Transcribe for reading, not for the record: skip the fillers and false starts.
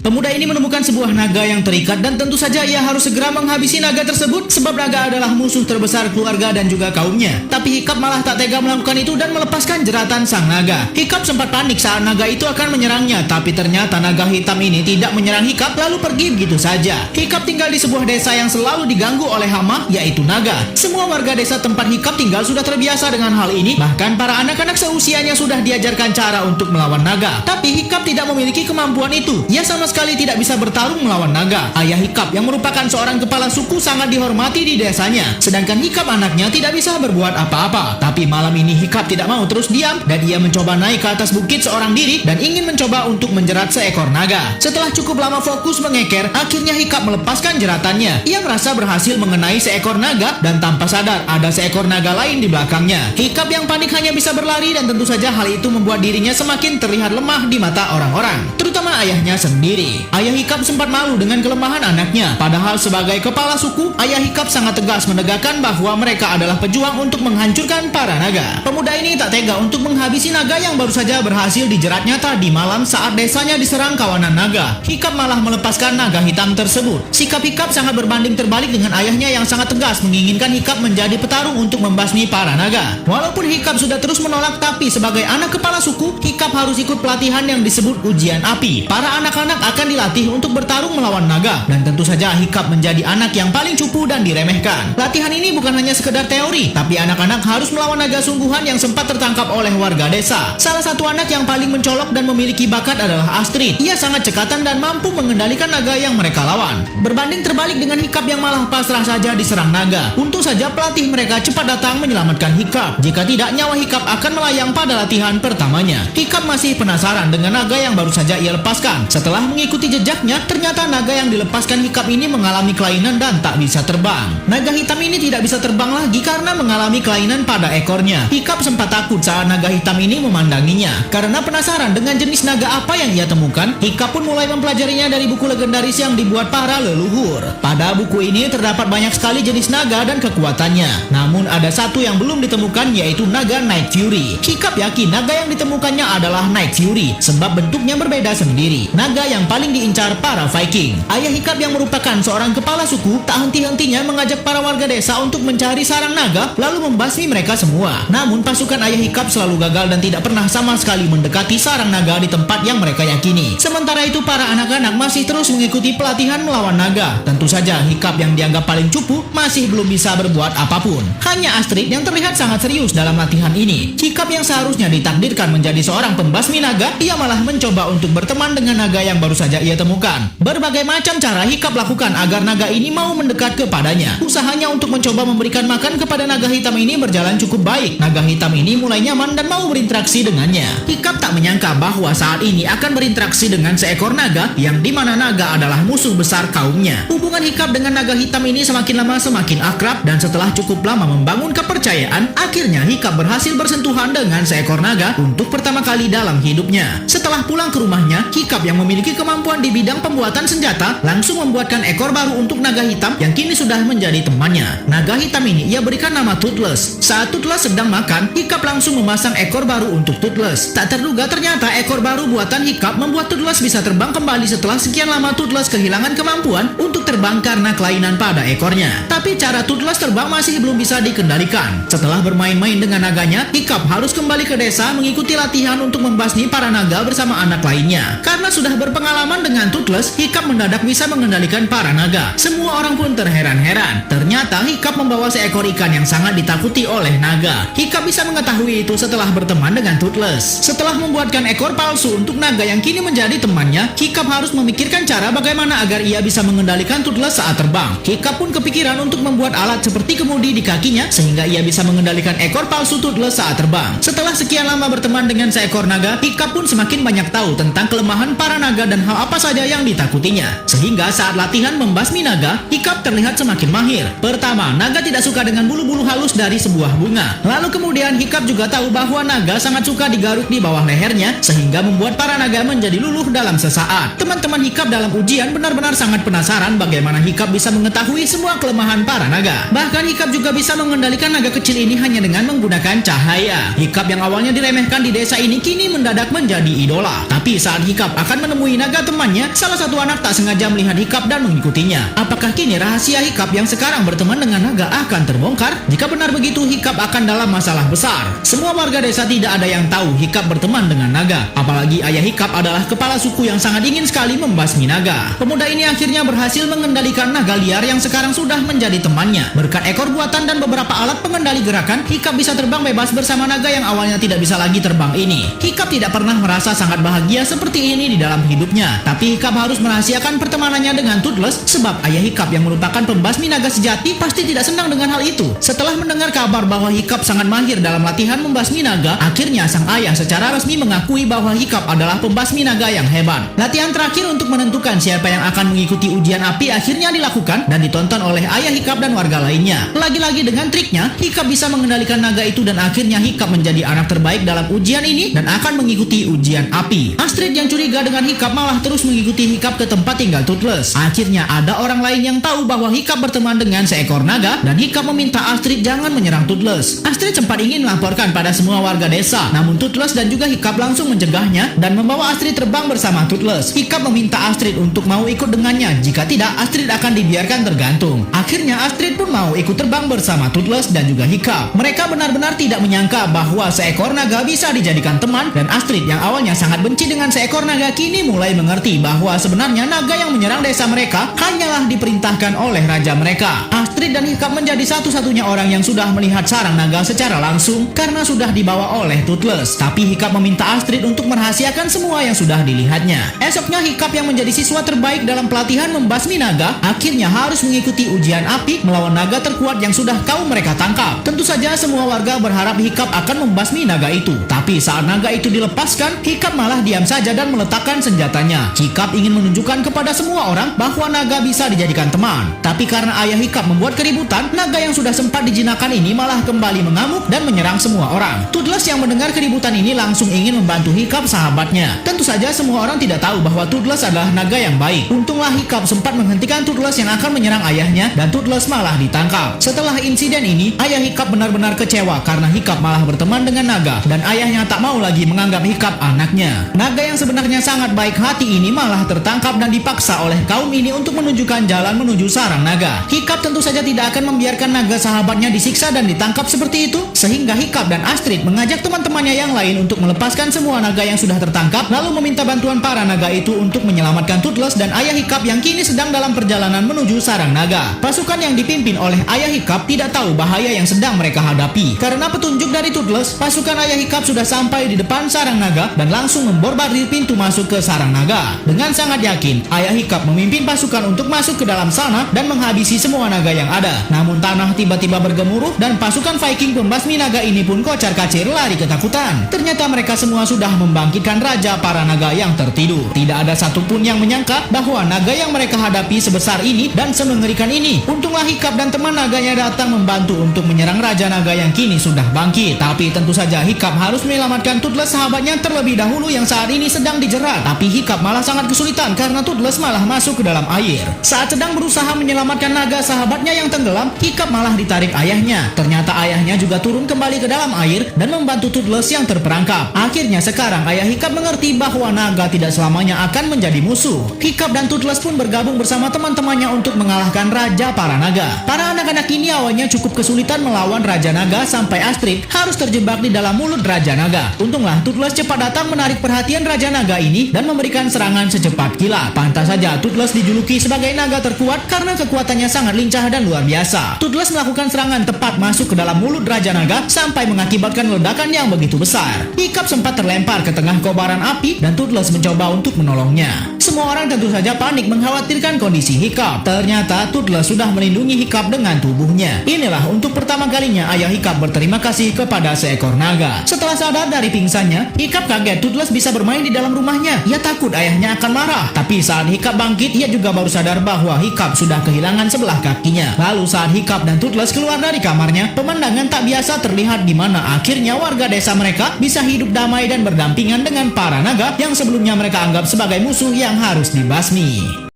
Pemuda ini menemukan sebuah naga yang terikat dan tentu saja ia harus segera menghabisi naga tersebut sebab naga adalah musuh terbesar keluarga dan juga kaumnya. Tapi Hiccup malah tak tega melakukan itu dan melepaskan jeratan sang naga. Hiccup sempat panik saat naga itu akan menyerangnya, tapi ternyata naga hitam ini tidak menyerang Hiccup lalu pergi begitu saja. Hiccup tinggal di sebuah desa yang selalu diganggu oleh hama, yaitu naga. Semua warga desa tempat Hiccup tinggal sudah terbiasa dengan hal ini, bahkan para anak-anak seusianya sudah diajarkan cara untuk melawan naga. Tapi Hiccup tidak memiliki kemampuan itu. Ia sama sekali tidak bisa bertarung melawan naga. Ayah Hiccup yang merupakan seorang kepala suku sangat dihormati di desanya, sedangkan Hiccup anaknya tidak bisa berbuat apa-apa. Tapi malam ini Hiccup tidak mau terus diam dan ia mencoba naik ke atas bukit seorang diri dan ingin mencoba untuk menjerat seekor naga. Setelah cukup lama fokus mengeker, akhirnya Hiccup melepaskan jeratannya. Ia merasa berhasil mengenai seekor naga dan tanpa sadar ada seekor naga lain di belakangnya. Hiccup yang panik hanya bisa berlari dan tentu saja hal itu membuat dirinya semakin terlihat lemah di mata orang-orang, terutama ayahnya sendiri. Ayah Hiccup sempat malu dengan kelemahan anaknya, padahal sebagai kepala suku, ayah Hiccup sangat tegas menegakkan bahwa mereka adalah pejuang untuk menghancurkan para naga. Pemuda ini tak tega untuk menghabisi naga yang baru saja berhasil dijeratnya tadi malam saat desanya diserang kawanan naga. Hiccup malah melepaskan naga hitam tersebut. Sikap Hiccup sangat berbanding terbalik dengan ayahnya yang sangat tegas menginginkan Hiccup menjadi petarung untuk membasmi para naga. Walaupun Hiccup sudah terus menolak, tapi sebagai anak kepala suku, Hiccup harus ikut pelatihan yang disebut ujian api. Para anak-anak akan dilatih untuk bertarung melawan naga, dan tentu saja Hiccup menjadi anak yang paling cupu dan diremehkan. Latihan ini bukan hanya sekedar teori, tapi anak-anak harus melawan naga sungguhan yang sempat tertangkap oleh warga desa. Salah satu anak yang paling mencolok dan memiliki bakat adalah Astrid. Ia sangat cekatan dan mampu mengendalikan naga yang mereka lawan. Berbanding terbalik dengan Hiccup yang malah pasrah saja diserang naga. Untung saja pelatih mereka cepat datang menyelamatkan Hiccup. Jika tidak, nyawa Hiccup akan melayang pada latihan pertamanya. Hiccup masih penasaran dengan naga yang baru saja ia lepaskan. Setelah mengikuti jejaknya, ternyata naga yang dilepaskan Hiccup ini mengalami kelainan dan tak bisa terbang. Naga hitam ini tidak bisa terbang lagi karena mengalami kelainan pada ekornya. Hiccup sempat takut saat naga hitam ini memandanginya. Karena penasaran dengan jenis naga apa yang ia temukan, Hiccup pun mulai mempelajarinya dari buku legendaris yang dibuat para leluhur. Pada buku ini terdapat banyak sekali jenis naga dan kekuatannya. Namun ada satu yang belum ditemukan, yaitu naga Night Fury. Hiccup yakin naga yang ditemukannya adalah Night Fury sebab bentuknya berbeda sendiri. Naga yang paling diincar para Viking. Ayah Hiccup yang merupakan seorang kepala suku tak henti-hentinya mengajak para warga desa untuk mencari sarang naga lalu membasmi mereka semua. Namun pasukan ayah Hiccup selalu gagal dan tidak pernah sama sekali mendekati sarang naga di tempat yang mereka yakini. Sementara itu para anak-anak masih terus mengikuti pelatihan melawan naga. Tentu saja Hiccup yang dianggap paling cupu masih belum bisa berbuat apapun. Hanya Astrid yang terlihat sangat serius dalam latihan ini. Hiccup yang seharusnya ditakdirkan menjadi seorang pembasmi naga, ia malah mencoba untuk berteman dengan naga yang baru saja ia temukan. Berbagai macam cara Hiccup lakukan agar naga ini mau mendekat kepadanya. Usahanya untuk mencoba memberikan makan kepada naga hitam ini berjalan cukup baik. Naga hitam ini mulai nyaman dan mau berinteraksi dengannya. Hiccup tak menyangka bahwa saat ini akan berinteraksi dengan seekor naga yang dimana naga adalah musuh besar kaumnya. Hubungan Hiccup dengan naga hitam ini semakin lama semakin akrab dan setelah cukup lama membangun kepercayaan, akhirnya Hiccup berhasil bersentuhan dengan seekor naga untuk pertama kali dalam hidupnya. Setelah pulang ke rumahnya, Hiccup yang memiliki kemampuan di bidang pembuatan senjata langsung membuatkan ekor baru untuk naga hitam yang kini sudah menjadi temannya. Naga hitam ini ia berikan nama Toothless. Saat Toothless sedang makan, Hiccup langsung memasang ekor baru untuk Toothless. Tak terduga ternyata ekor baru buatan Hiccup membuat Toothless bisa terbang kembali setelah sekian lama Toothless kehilangan kemampuan untuk terbang karena kelainan pada ekornya. Tapi cara Toothless terbang masih belum bisa dikendalikan. Setelah bermain-main dengan naganya, Hiccup harus kembali ke desa mengikuti latihan untuk membasmi para naga bersama anak lainnya. Karena sudah berpengalaman dengan Toothless, Hiccup mendadak bisa mengendalikan para naga. Semua orang pun terheran-heran. Ternyata Hiccup membawa seekor ikan yang sangat ditakuti oleh naga. Hiccup bisa mengetahui itu setelah berteman dengan Toothless. Setelah membuatkan ekor palsu untuk naga yang kini menjadi temannya, Hiccup harus memikirkan cara bagaimana agar ia bisa mengendalikan Toothless saat terbang. Hiccup pun kepikiran untuk membuat alat seperti kemudi di kakinya sehingga ia bisa mengendalikan ekor palsu Toothless saat terbang. Setelah sekian lama berteman dengan seekor naga, Hiccup pun semakin banyak tahu tentang kelemahan para naga dan hal apa saja yang ditakutinya. Sehingga saat latihan membasmi naga, Hiccup terlihat semakin mahir. Pertama, naga tidak suka dengan bulu-bulu halus dari sebuah bunga. Lalu kemudian Hiccup juga tahu bahwa naga sangat suka digaruk di bawah lehernya sehingga membuat para naga menjadi luluh dalam sesaat. Teman-teman Hiccup dalam ujian benar-benar sangat penasaran bagaimana Hiccup bisa mengetahui semua kelemahan para naga. Bahkan Hiccup juga bisa mengendalikan naga kecil ini hanya dengan menggunakan cahaya. Hiccup yang awalnya diremehkan di desa ini kini mendadak menjadi idola. Tapi saat Hiccup akan menemui naga kepada temannya, salah satu anak tak sengaja melihat Hiccup dan mengikutinya. Apakah kini rahasia Hiccup yang sekarang berteman dengan naga akan terbongkar? Jika benar begitu, Hiccup akan dalam masalah besar. Semua warga desa tidak ada yang tahu Hiccup berteman dengan naga. Apalagi ayah Hiccup adalah kepala suku yang sangat ingin sekali membasmi naga. Pemuda ini akhirnya berhasil mengendalikan naga liar yang sekarang sudah menjadi temannya. Berkat ekor buatan dan beberapa alat pengendali gerakan, Hiccup bisa terbang bebas bersama naga yang awalnya tidak bisa lagi terbang ini. Hiccup tidak pernah merasa sangat bahagia seperti ini di dalam hidupnya. Tapi Hiccup harus merahasiakan pertemanannya dengan Toothless, sebab ayah Hiccup yang merupakan pembasmi naga sejati pasti tidak senang dengan hal itu. Setelah mendengar kabar bahwa Hiccup sangat mahir dalam latihan membasmi naga, akhirnya sang ayah secara resmi mengakui bahwa Hiccup adalah pembasmi naga yang hebat. Latihan terakhir untuk menentukan siapa yang akan mengikuti ujian api akhirnya dilakukan dan ditonton oleh ayah Hiccup dan warga lainnya. Lagi-lagi dengan triknya, Hiccup bisa mengendalikan naga itu dan akhirnya Hiccup menjadi anak terbaik dalam ujian ini dan akan mengikuti ujian api. Astrid yang curiga dengan Hiccup malah terus mengikuti Hiccup ke tempat tinggal Toothless. Akhirnya ada orang lain yang tahu bahwa Hiccup berteman dengan seekor naga dan Hiccup meminta Astrid jangan menyerang Toothless. Astrid sempat ingin melaporkan pada semua warga desa, namun Toothless dan juga Hiccup langsung mencegahnya dan membawa Astrid terbang bersama Toothless. Hiccup meminta Astrid untuk mau ikut dengannya, jika tidak Astrid akan dibiarkan tergantung. Akhirnya Astrid pun mau ikut terbang bersama Toothless dan juga Hiccup. Mereka benar-benar tidak menyangka bahwa seekor naga bisa dijadikan teman, dan Astrid yang awalnya sangat benci dengan seekor naga kini mulai mengerti bahwa sebenarnya naga yang menyerang desa mereka hanyalah diperintahkan oleh raja mereka. Astrid dan Hiccup menjadi satu-satunya orang yang sudah melihat sarang naga secara langsung karena sudah dibawa oleh Toothless. Tapi Hiccup meminta Astrid untuk merahasiakan semua yang sudah dilihatnya. Esoknya Hiccup yang menjadi siswa terbaik dalam pelatihan membasmi naga akhirnya harus mengikuti ujian api melawan naga terkuat yang sudah kaum mereka tangkap. Tentu saja semua warga berharap Hiccup akan membasmi naga itu. Tapi saat naga itu dilepaskan, Hiccup malah diam saja dan meletakkan senjatanya. Hiccup ingin menunjukkan kepada semua orang bahwa naga bisa dijadikan teman. Tapi karena ayah Hiccup membuat keributan, naga yang sudah sempat dijinakkan ini malah kembali mengamuk dan menyerang semua orang. Toothless yang mendengar keributan ini langsung ingin membantu Hiccup sahabatnya. Tentu saja semua orang tidak tahu bahwa Toothless adalah naga yang baik. Untunglah Hiccup sempat menghentikan Toothless yang akan menyerang ayahnya dan Toothless malah ditangkap. Setelah insiden ini, ayah Hiccup benar-benar kecewa karena Hiccup malah berteman dengan naga dan ayahnya tak mau lagi menganggap Hiccup anaknya. Naga yang sebenarnya sangat baik hati ini malah tertangkap dan dipaksa oleh kaum ini untuk menunjukkan jalan menuju sarang naga. Hiccup tentu saja tidak akan membiarkan naga sahabatnya disiksa dan ditangkap seperti itu, sehingga Hiccup dan Astrid mengajak teman-temannya yang lain untuk melepaskan semua naga yang sudah tertangkap, lalu meminta bantuan para naga itu untuk menyelamatkan Toothless dan ayah Hiccup yang kini sedang dalam perjalanan menuju sarang naga. Pasukan yang dipimpin oleh ayah Hiccup tidak tahu bahaya yang sedang mereka hadapi. Karena petunjuk dari Toothless, pasukan ayah Hiccup sudah sampai di depan sarang naga dan langsung memborbardir pintu masuk ke sarang naga. Dengan sangat yakin, ayah Hiccup memimpin pasukan untuk masuk ke dalam sana dan menghabisi semua naga yang ada. Namun tanah tiba-tiba bergemuruh dan pasukan Viking pembasmi naga ini pun kocar-kacir lari ketakutan. Ternyata mereka semua sudah membangkitkan raja para naga yang tertidur. Tidak ada satupun yang menyangka bahwa naga yang mereka hadapi sebesar ini dan semengerikan ini. Untunglah Hiccup dan teman naganya datang membantu untuk menyerang raja naga yang kini sudah bangkit. Tapi tentu saja Hiccup harus menyelamatkan Toothless sahabatnya terlebih dahulu yang saat ini sedang dijerat. Tapi Hiccup malah sangat kesulitan karena Toothless malah masuk ke dalam air. Saat sedang berusaha menyelamatkan naga sahabatnya yang tenggelam, Hiccup malah ditarik ayahnya. Ternyata ayahnya juga turun kembali ke dalam air dan membantu Toothless yang terperangkap. Akhirnya sekarang ayah Hiccup mengerti bahwa naga tidak selamanya akan menjadi musuh. Hiccup dan Toothless pun bergabung bersama teman-temannya untuk mengalahkan raja para naga. Para anak-anak ini awalnya cukup kesulitan melawan raja naga sampai Astrid harus terjebak di dalam mulut raja naga. Untunglah Toothless cepat datang menarik perhatian raja naga ini dan memberikan serangan secepat kilat. Pantas saja Toothless dijuluki sebagai naga terkuat karena kekuatannya sangat lincah dan luar biasa. Toothless melakukan serangan tepat masuk ke dalam mulut raja naga sampai mengakibatkan ledakan yang begitu besar. Hiccup sempat terlempar ke tengah kobaran api dan Toothless mencoba untuk menolongnya. Semua orang tentu saja panik mengkhawatirkan kondisi Hiccup. Ternyata Toothless sudah melindungi Hiccup dengan tubuhnya. Inilah untuk pertama kalinya ayah Hiccup berterima kasih kepada seekor naga. Setelah sadar dari pingsannya, Hiccup kaget Toothless bisa bermain di dalam rumahnya. Ia takut ayahnya akan marah. Tapi saat Hiccup bangkit, ia juga baru sadar bahwa Hiccup sudah kehilangan sebelah kakinya. Lalu saat Hiccup dan Toothless keluar dari kamarnya, pemandangan tak biasa terlihat di mana akhirnya warga desa mereka bisa hidup damai dan berdampingan dengan para naga yang sebelumnya mereka anggap sebagai musuh yang harus dibasmi.